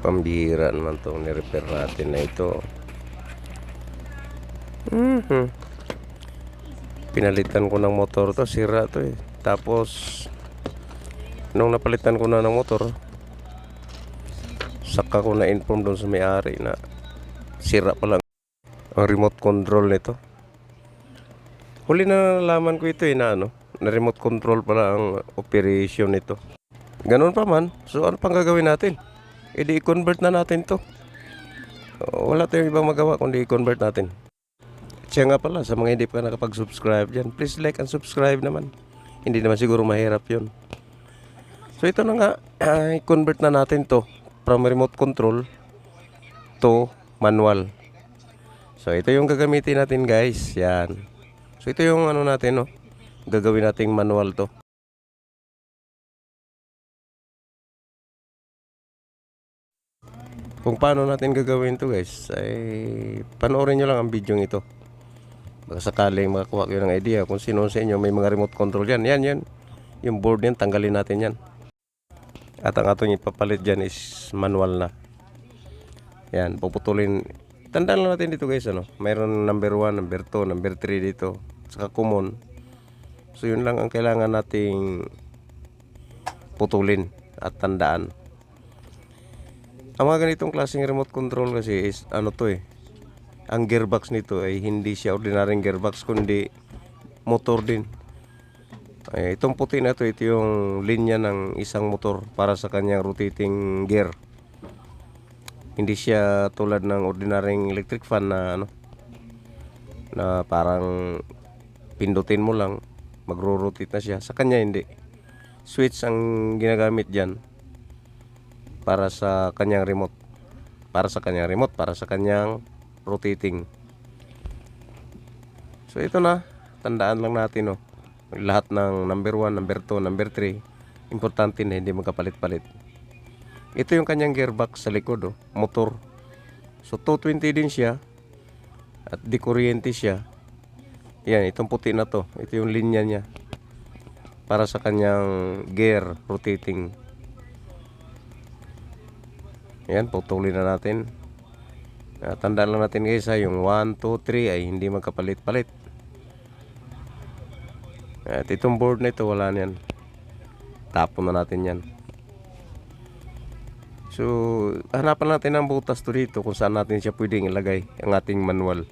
Pambihira naman itong nirepair natin na ito. Pinalitan ko ng motor to, sira to eh. Tapos nung napalitan ko na ng motor, saka ko na inform doon sa may-ari na sira pala ang remote control nito. Huli na nalaman ko ito eh na remote control pala ang operation nito. Ganun pa man, so ano pang gagawin natin? I-convert na natin to. Wala tayong ibang magawa kundi i-convert natin. Siya nga pala, sa mga hindi pa nakapag-subscribe dyan, please like and subscribe naman. Hindi naman siguro mahirap yun. So ito na nga, i-convert na natin to from remote control to manual. So ito yung gagamitin natin guys, yan. So ito yung natin gagawin nating manual to. Kung paano natin gagawin to guys, ay panoorin nyo lang ang video ito. Baka sakaling makakuha kayo ng idea kung sino sa inyo may mga remote control yan. Yan. Yung board yan, tanggalin natin yan. At ang atong ipapalit dyan is manual na. Yan, puputulin. Tandaan lang natin dito guys, mayroon number 1, number 2, number 3 dito. Saka common. So yun lang ang kailangan nating putulin at tandaan. Ang mga ganitong klaseng remote control kasi is ang gearbox nito ay hindi siya ordinaryong gearbox kundi motor din. Itong puti na ito yung linya ng isang motor para sa kanyang rotating gear. Hindi siya tulad ng ordinaryong electric fan na na parang pindutin mo lang magro-rotate na siya. Sa kanya hindi. Switch ang ginagamit diyan para sa kanyang remote. Para sa kanyang rotating. So ito na, tandaan lang natin lahat ng number 1, number 2, number 3, importante na hindi magkapalit-palit. Ito yung kanyang gearbox sa likod, motor. So 220 din siya at di kuryente siya. Yan, itong puti na to, ito yung linya niya para sa kanyang gear rotating. Yan, putulin na natin. Tandaan lang natin guys yung 1, 2, 3 ay hindi magkapalit-palit. At itong board na ito, wala niyan. Tapon na natin yan. So, hanapan natin ang butas to dito kung saan natin siya pwedeng ilagay ang ating manual.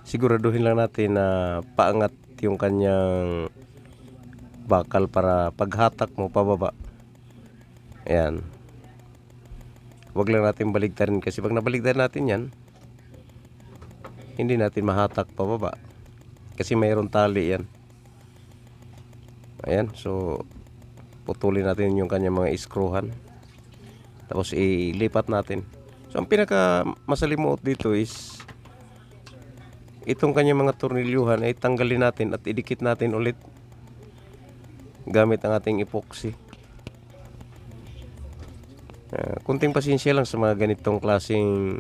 Siguraduhin lang natin na paangat yung kanyang bakal para paghatak mo pababa. Ayan. Huwag lang natin baligtarin kasi pag nabaligtad natin yan, hindi natin mahatak pababa. Kasi mayroon tali yan. Ayan. So, putulin natin yung kanyang mga iskruhan. Tapos ilipat natin. So, ang pinaka masalimuot dito is itong kanyang mga tornilyuhan ay tanggalin natin at idikit natin ulit gamit ang ating epoxy. Kunting pasensya lang sa mga ganitong klaseng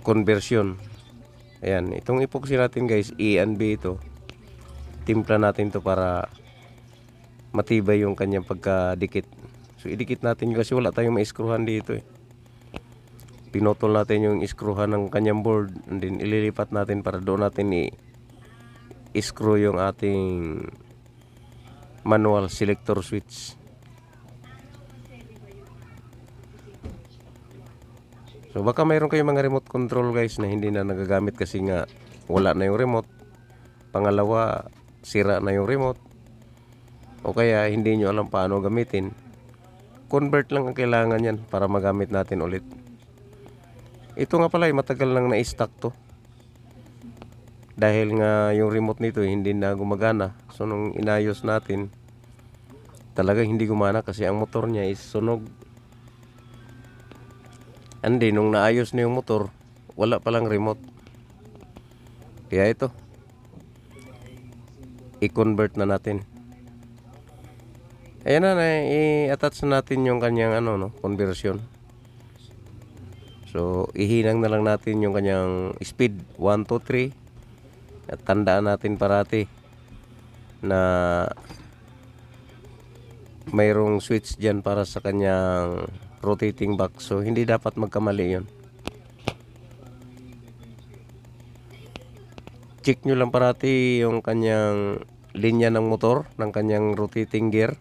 conversion. Ayan, itong epoxy natin guys, E and B ito. Timpla natin to para matibay yung kanyang pagkadikit. So idikit natin kasi wala tayong maiskruhan dito eh. Pinotol natin yung iskruhan ng kanyang board and then ililipat natin para doon natin i-screw yung ating manual selector switch. So baka mayroon kayong mga remote control guys na hindi na nagagamit kasi nga wala na yung remote. Pangalawa, sira na yung remote. O kaya hindi nyo alam paano gamitin. Convert lang ang kailangan yan para magamit natin ulit. Ito nga pala matagal lang na-stock to. Dahil nga yung remote nito hindi na gumagana. So nung inayos natin, talaga hindi gumana kasi ang motor niya is sunog. Andi, nung naayos na yung motor, wala palang remote. Kaya ito, i-convert na natin. Ayan na, i-attach natin yung kanyang conversion. So, ihinang na lang natin yung kanyang speed, 1, 2, 3. At tandaan natin parati na mayroong switch dyan para sa kanyang rotating box. So hindi dapat magkamali yun. Check nyo lang parati yung kanyang linya ng motor, ng kanyang rotating gear.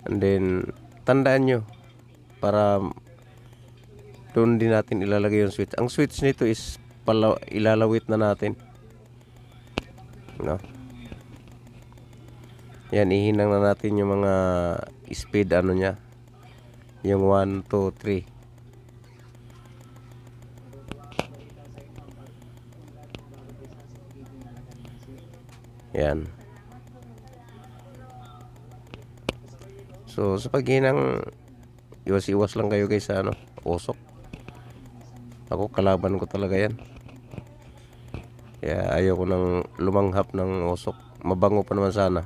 And then tandaan nyo para doon din natin ilalagay yung switch. Ang switch nito is ilalawit na natin, no? Yan, ihinang na natin yung mga speed ano niya, yung 1, 2, 3. Yan. So sa paghinang, iwas-iwas lang kayo guys sa ano, usok. Ako kalaban ko talaga yan. Kaya ayaw ko nang lumanghap ng usok. Mabango pa naman sana.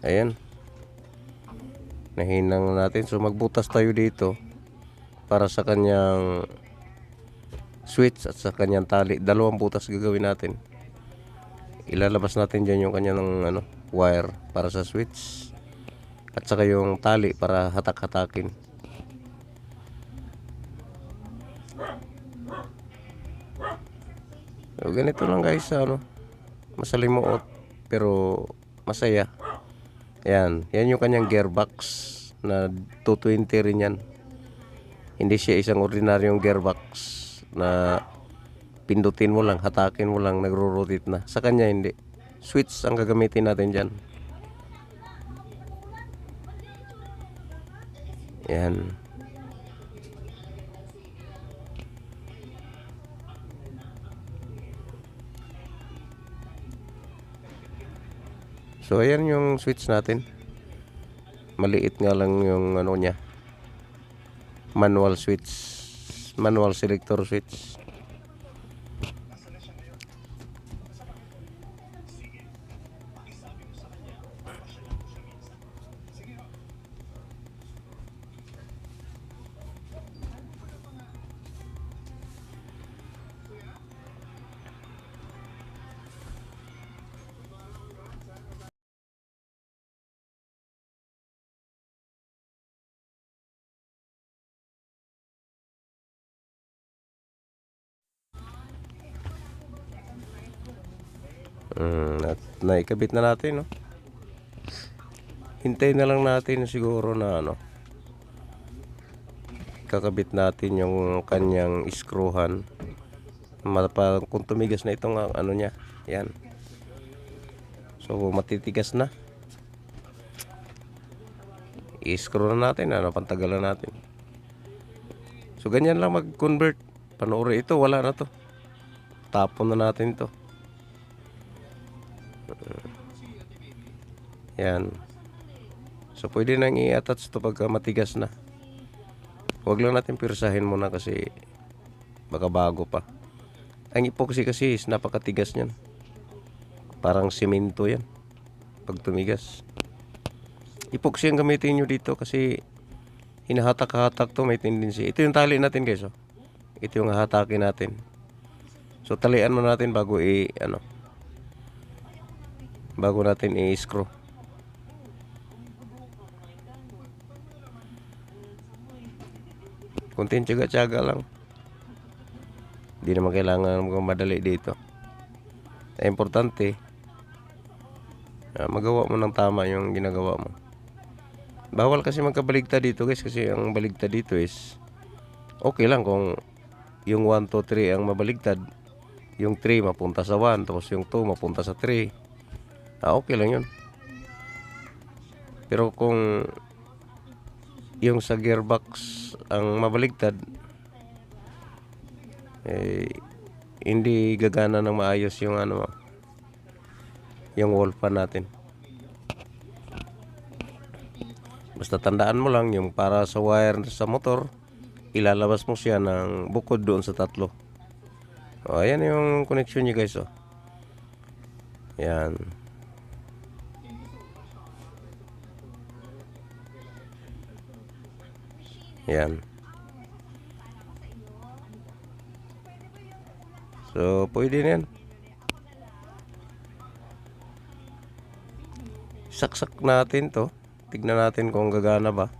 Ayan. Nahinang natin. So magbutas tayo dito para sa kanyang switch at sa kanyang tali. Dalawang butas gagawin natin. Ilalabas natin dyan yung kanyang ano, wire para sa switch. At saka yung tali para hatak-hatakin. So, ganito lang guys, ano, masalimuot pero masaya. Yan yung kanyang gearbox na 220 rin yan. Hindi siya isang ordinaryong gearbox na pindutin mo lang, hatakin mo lang, nagro-rotate na. Sa kanya hindi. Switch ang gagamitin natin dyan. Yan. So ayan yung switch natin. Maliit nga lang yung ano niya. Manual switch. Manual selector switch. At naikabit na natin, no? Hintayin na lang natin siguro na ano, kakabit natin yung kanyang screwhan. Kung tumigas na itong ano niya, yan. So matitigas na. I-screw na natin, ano, pantagalan natin. So ganyan lang mag-convert. Panoorin ito, wala na to. Tapon na natin to. Yan. So pwede nang i-attach to pagka matigas na. Huwag lang natin pirsahin muna kasi baka bago pa. Ang epoxy kasi is napakatigas niyan. Parang simento yan pag tumigas. Epoxy ang gamitin nyo dito kasi hinahatak-hatak to, may tendency. Ito yung tali natin guys, oh. Ito yung hahatakin natin. So talian mo natin bago bago natin i-screw. Kunting tiyaga-tiyaga lang. Hindi naman kailangan madali dito. Importante, magawa mo ng tama yung ginagawa mo. Bawal kasi magkabaligtad dito guys, kasi ang baligtad dito is okay lang kung yung 1, 2, 3 ang mabaligtad. Yung 3 mapunta sa 1, tapos yung 2 mapunta sa 3. Okay lang yun. Pero kung yung sa gearbox ang mabaligtad, hindi gagana ng maayos yung yung wall fan natin. Basta tandaan mo lang yung para sa wire sa motor, ilalabas mo siya ng bukod doon sa tatlo. Ayan yung connection niya guys, oh. Yan. Yan. So, pwede na yan. Saksak natin to. Tignan natin kung gagana ba.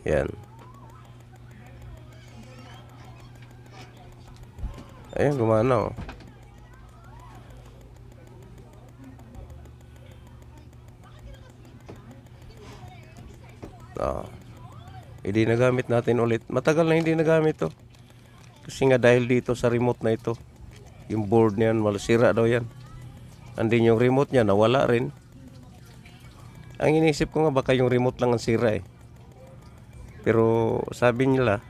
Yan. Ayan, gumana oh. Hindi nagamit natin ulit. Matagal na hindi nagamit to. Kasi nga dahil dito sa remote na ito, yung board niyan, malasira daw yan. Andin yung remote niya, nawala rin. Ang inisip ko nga baka yung remote lang ang sira eh. Pero sabi nila,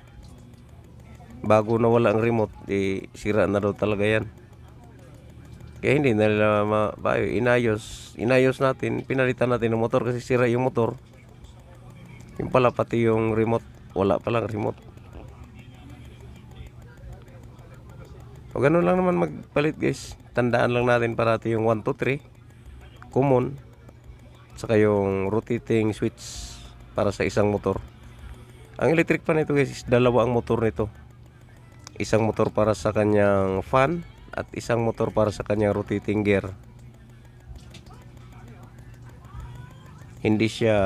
bago nawala ang remote, sira na daw talaga yan. Kaya hindi na nila inayos natin, pinalitan natin ng motor kasi sira yung motor. Yung pala pati yung remote, wala palang remote. O ganun lang naman magpalit guys. Tandaan lang natin parati yung 1, 2, 3 common, saka yung rotating switch para sa isang motor. Ang electric fan nito guys is dalawa ang motor nito. Isang motor para sa kanyang fan at isang motor para sa kanyang rotating gear. Hindi siya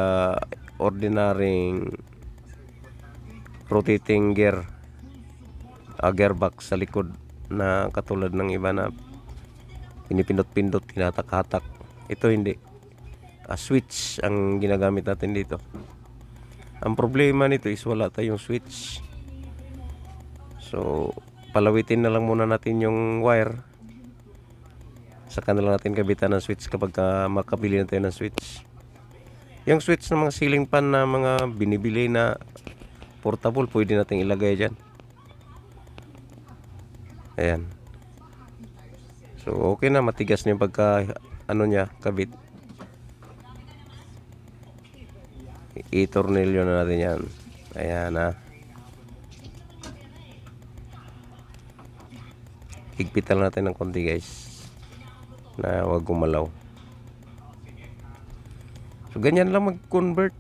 ordinaryong rotating gear, gearbox sa likod na katulad ng iba na pinipindot-pindot, tinatak-hatak. Ito hindi, switch ang ginagamit natin dito. Ang problema nito is wala tayong switch, so palawitin na lang muna natin yung wire, saka na lang natin kabitan ng switch kapag makabili na tayo ng switch. Yung switch ng mga ceiling fan na mga binibili na portable, pwede natin ilagay dyan. Ayan. So okay na, matigas na yung pagka niya, kabit. I-tornilyo na natin yan. Ayan na. Higpitan natin ng konti guys, na wag gumalaw. So ganyan lang mag-convert.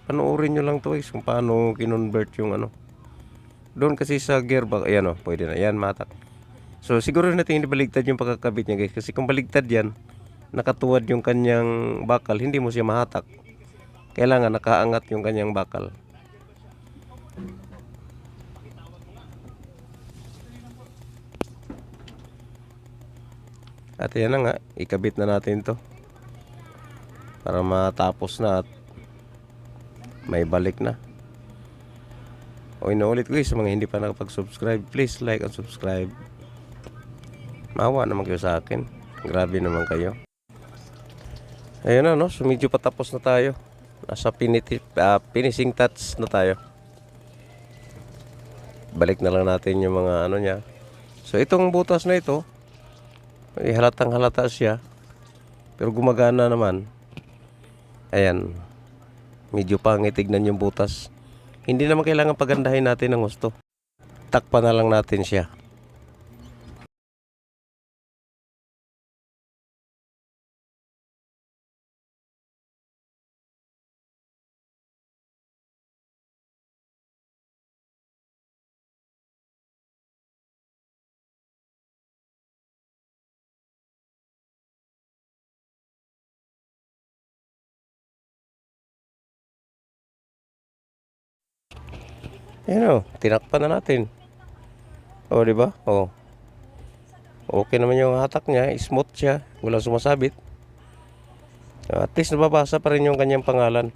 Panoorin nyo lang to guys kung paano kinonvert yung doon kasi sa gearbox. Ayan pwede na yan, matak. So siguro natin hindi baligtad yung pagkakabit niya guys, kasi kung baligtad yan, nakatuwad yung kanyang bakal, hindi mo siya mahatak. Kailangan nakaangat yung kanyang bakal. At yan na nga, ikabit na natin to para matapos na at may balik na. O inuulit guys, sa mga hindi pa nakapag-subscribe, please like and subscribe. Maawa naman kayo sa akin, grabe naman kayo. Ayun na so medyo patapos na tayo. Nasa finishing touch na tayo. Balik na lang natin yung mga niya. So itong butas na ito, halatang halata siya, pero gumagana naman. Ayan, medyo pangitignan yung butas. Hindi naman kailangan pagandahin natin ng gusto. Takpan na lang natin siya. Ayan tinakpan na natin. Di ba? Okay naman yung hatak niya, smooth siya, walang sumasabit. At least nababasa pa rin yung kanyang pangalan.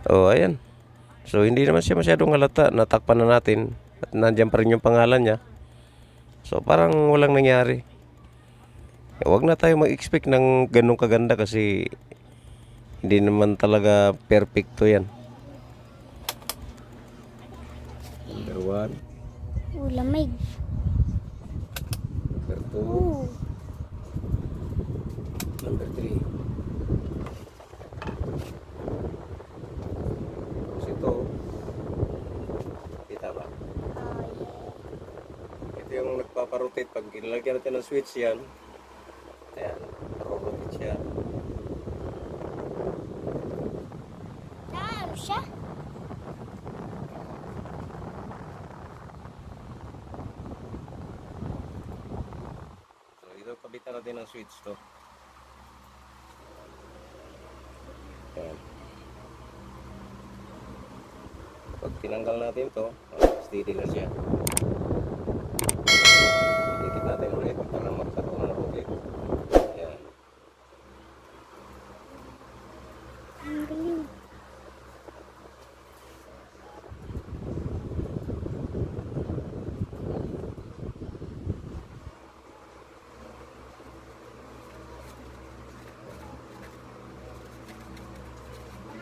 Ayan. So hindi naman siya masyadong halata, natakpan na natin at nandiyan pa rin yung pangalan niya. So parang walang nangyari. Huwag na tayo mag-expect ng ganong kaganda kasi hindi naman talaga perfecto yan. Number 1. Lamig. Number 2. Number 3. Tapos ito. Kita ba? Ito yung nagpaparotate. Pag ilalagyan natin ng switch yan, ayan, siya? So ito, kabitan natin ang switch to. Ayan. Pag tinanggal natin to, steady na siya. Dikit natin ulit para magkaroon na ulit. Ayan. Ang galing.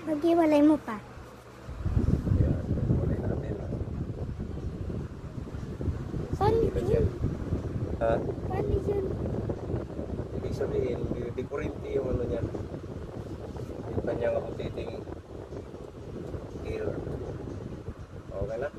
Pag-iwalay mo pa. Ayan. Ulit natin. Paano Steady na siya. yun? Ha? Paano yun? Ibig sabihin, di kurente yung ano niya. Yung kanyang rotating gear. Okay na?